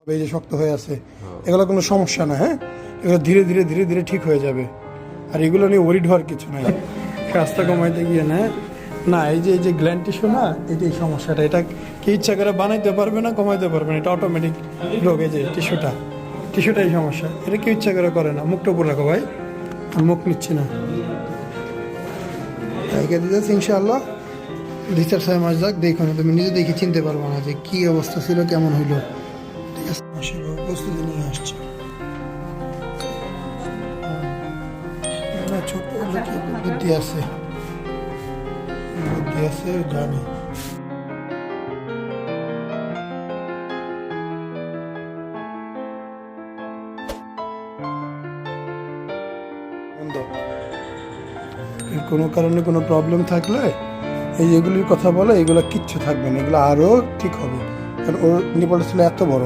এই যে শক্ত হয়ে আছে, এগুলো কোনো সমস্যা না। হ্যাঁ, এগুলো ধীরে ধীরে ধীরে ধীরে ঠিক হয়ে যাবে। আর এগুলো নিয়ে ওরিড হওয়ার কিছু নাই। রাস্তা কমাইতে গিয়ে না, না এই যে গ্ল্যান্ড টিস্যু না, এই সমস্যাটা, এটা কি ইচ্ছা করে বানাইতে পারবে না, কমাইতে পারবে না, এটা অটোমেটিক রোগ। এই যে টিস্যুটাই সমস্যা, এটা কেউ ইচ্ছা করে না। মুখটা উপর রাখো ভাই, আমি মুখ নিচ্ছি না। একে দিতেছি ইনশাআল্লাহ 2-4 মাস যাক, দেখো না, তুমি নিজে দেখে চিনতে পারবো না যে কি অবস্থা ছিল, কেমন হইলো। ঠিক আছে, প্রস্তুতি নিয়ে আসছি। ছোট বুদ্ধি আছে, জানি। কোনো কারণে কোনো প্রবলেম থাকলে এই যেগুলির কথা বলে, এগুলো কিচ্ছু থাকবে না, এগুলো আরও ঠিক হবে। কারণ ওর নিপলটা ছিল এত বড়।